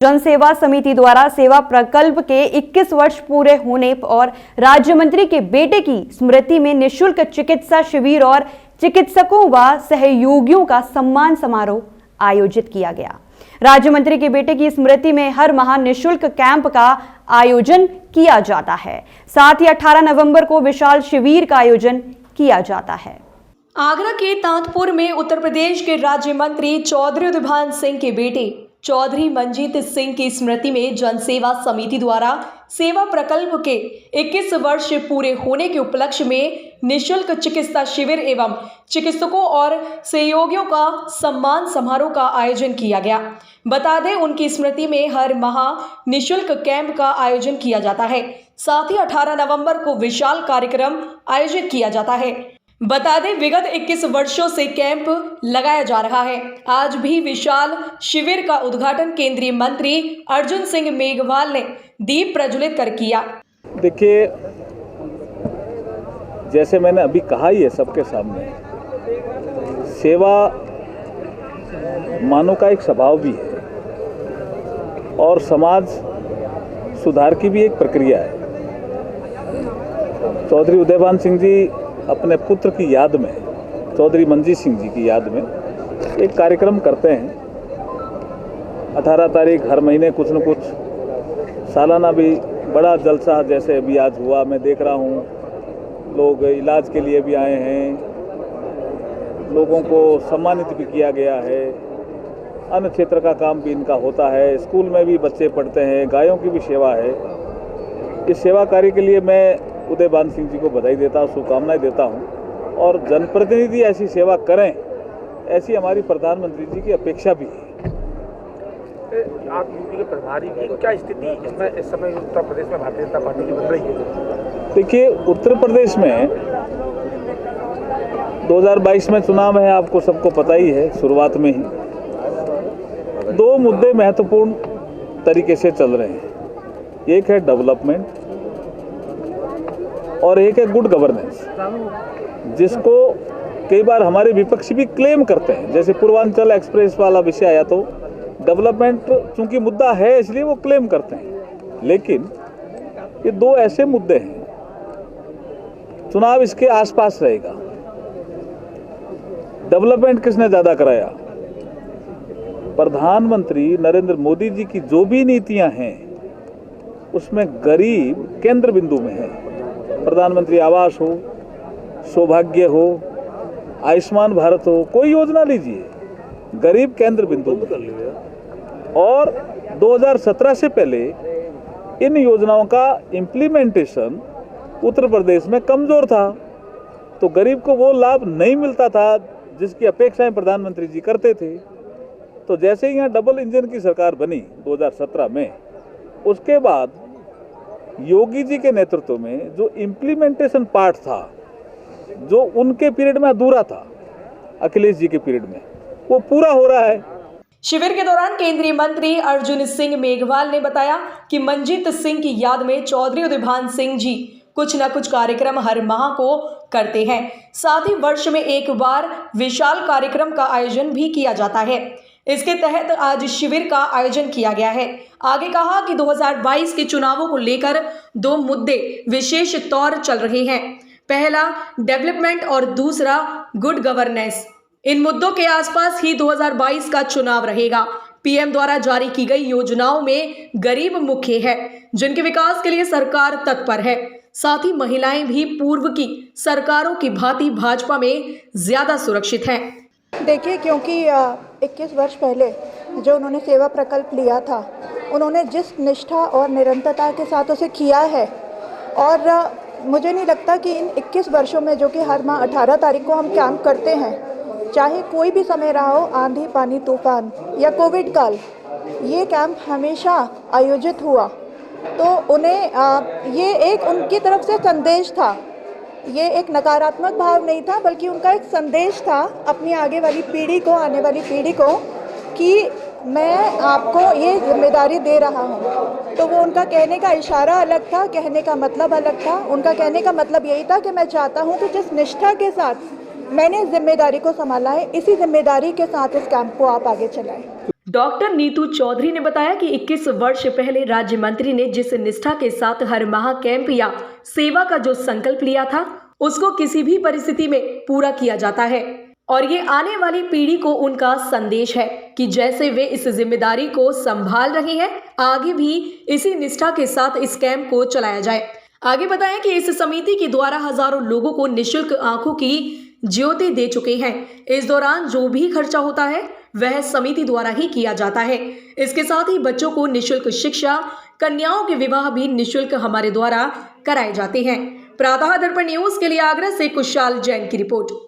जन सेवा समिति द्वारा सेवा प्रकल्प के 21 वर्ष पूरे होने और राज्य मंत्री के बेटे की स्मृति में निःशुल्क चिकित्सा शिविर और चिकित्सकों व सहयोगियों का सम्मान समारोह आयोजित किया गया। राज्य मंत्री के बेटे की स्मृति में हर माह निःशुल्क कैंप का आयोजन किया जाता है। साथ ही 18 नवंबर को विशाल शिविर का आयोजन किया जाता है। आगरा के तांतपुर में उत्तर प्रदेश के राज्य मंत्री चौधरी उदयभान सिंह के बेटे चौधरी मंजीत सिंह की स्मृति में जन सेवा समिति द्वारा सेवा प्रकल्प के 21 वर्ष पूरे होने के उपलक्ष्य में निःशुल्क चिकित्सा शिविर एवं चिकित्सकों और सहयोगियों का सम्मान समारोह का आयोजन किया गया। बता दें, उनकी स्मृति में हर माह निःशुल्क कैंप का आयोजन किया जाता है। साथ ही 18 नवंबर को विशाल कार्यक्रम आयोजित किया जाता है। बता दें, विगत 21 वर्षों से कैंप लगाया जा रहा है। आज भी विशाल शिविर का उद्घाटन केंद्रीय मंत्री अर्जुन सिंह मेघवाल ने दीप प्रज्वलित कर किया। देखिए, जैसे मैंने अभी कहा ही है सबके सामने, सेवा मानव का एक स्वभाव भी है और समाज सुधार की भी एक प्रक्रिया है। चौधरी उदयभान सिंह जी अपने पुत्र की याद में, चौधरी मंजीत सिंह जी की याद में एक कार्यक्रम करते हैं। 18 तारीख हर महीने कुछ न कुछ, सालाना भी बड़ा जलसा जैसे अभी आज हुआ, मैं देख रहा हूँ लोग इलाज के लिए भी आए हैं, लोगों को सम्मानित भी किया गया है। अन्य क्षेत्र का काम भी इनका होता है, स्कूल में भी बच्चे पढ़ते हैं, गायों की भी सेवा है। इस सेवा कार्य के लिए मैं उदयभान सिंह जी को बधाई देता हूँ, शुभकामनाएं देता हूँ और जनप्रतिनिधि ऐसी सेवा करें, ऐसी हमारी प्रधानमंत्री जी की अपेक्षा भी है। आप यूपी के प्रभारी हैं, क्या स्थिति इसमें इस समय उत्तर प्रदेश में भारतीय जनता पार्टी की बन रही है? देखिए, उत्तर प्रदेश में 2022 में चुनाव है, आपको सबको पता ही है। शुरुआत में ही 2 मुद्दे महत्वपूर्ण तरीके से चल रहे हैं। एक है डेवलपमेंट और एक है गुड गवर्नेंस, जिसको कई बार हमारे विपक्षी भी क्लेम करते हैं। जैसे पूर्वांचल एक्सप्रेस वाला विषय आया तो डेवलपमेंट चूंकि मुद्दा है इसलिए वो क्लेम करते हैं, लेकिन ये 2 ऐसे मुद्दे हैं, चुनाव इसके आसपास रहेगा। डेवलपमेंट किसने ज्यादा कराया? प्रधानमंत्री नरेंद्र मोदी जी की जो भी नीतियां हैं उसमें गरीब केंद्र बिंदु में है। प्रधानमंत्री आवास हो, सौभाग्य हो, आयुष्मान भारत हो, कोई योजना लीजिए, गरीब केंद्र बिंदु में। और 2017 से पहले इन योजनाओं का इम्प्लीमेंटेशन उत्तर प्रदेश में कमजोर था, तो गरीब को वो लाभ नहीं मिलता था जिसकी अपेक्षाएं प्रधानमंत्री जी करते थे। तो जैसे ही यहाँ डबल इंजन की सरकार बनी 2017 में, उसके बाद योगी जी के नेतृत्व में जो इम्प्लीमेंटेशन पार्ट था, जो उनके पीरियड में अधूरा था, अखिलेश जी के पीरियड में, वो पूरा हो रहा है। शिविर के दौरान केंद्रीय मंत्री अर्जुन सिंह मेघवाल ने बताया कि मंजीत सिंह की याद में चौधरी उदयभान सिंह जी कुछ न कुछ कार्यक्रम हर माह को करते हैं। साथ ही वर्ष में एक बार विशाल कार्यक्रम का आयोजन भी किया जाता है। इसके तहत आज शिविर का आयोजन किया गया है। आगे कहा कि 2022 के चुनावों को लेकर 2 मुद्दे विशेष तौर चल रहे हैं। पहला डेवलपमेंट और दूसरा गुड गवर्नेंस। इन मुद्दों के आसपास ही 2022 का चुनाव रहेगा। पीएम द्वारा जारी की गई योजनाओं में गरीब मुख्य है, जिनके विकास के लिए सरकार तत्पर है। साथ ही महिलाएं भी पूर्व की सरकारों की भांति भाजपा में ज्यादा सुरक्षित हैं। देखिए, क्योंकि 21 वर्ष पहले जो उन्होंने सेवा प्रकल्प लिया था, उन्होंने जिस निष्ठा और निरंतरता के साथ उसे किया है, और मुझे नहीं लगता कि इन 21 वर्षों में, जो कि हर माह 18 तारीख को हम कैंप करते हैं, चाहे कोई भी समय रहा हो, आंधी पानी तूफान या कोविड काल, ये कैंप हमेशा आयोजित हुआ। तो उन्हें ये एक उनकी तरफ से संदेश था, ये एक नकारात्मक भाव नहीं था, बल्कि उनका एक संदेश था अपनी आगे वाली पीढ़ी को, आने वाली पीढ़ी को, कि मैं आपको ये जिम्मेदारी दे रहा हूँ। तो वो उनका कहने का इशारा अलग था, कहने का मतलब अलग था। उनका कहने का मतलब यही था कि मैं चाहता हूँ कि जिस निष्ठा के साथ मैंने इस जिम्मेदारी को संभाला है, इसी जिम्मेदारी के साथ इस कैंप को आप आगे चलाएं। डॉक्टर नीतू चौधरी ने बताया कि 21 वर्ष पहले राज्य मंत्री ने जिस निष्ठा के साथ हर माह कैंप या सेवा का जो संकल्प लिया था, उसको किसी भी परिस्थिति में पूरा किया जाता है और ये आने वाली पीढ़ी को उनका संदेश है कि जैसे वे इस जिम्मेदारी को संभाल रहे हैं, आगे भी इसी निष्ठा के साथ इस कैंप को चलाया जाए। आगे बताएं कि इस समिति के द्वारा हजारों लोगों को निःशुल्क आंखों की ज्योति दे चुके हैं। इस दौरान जो भी खर्चा होता है वह समिति द्वारा ही किया जाता है। इसके साथ ही बच्चों को निःशुल्क शिक्षा, कन्याओं के विवाह भी निःशुल्क हमारे द्वारा कराए जाते हैं। प्रातः दर्पण न्यूज के लिए आगरा से कुशाल जैन की रिपोर्ट।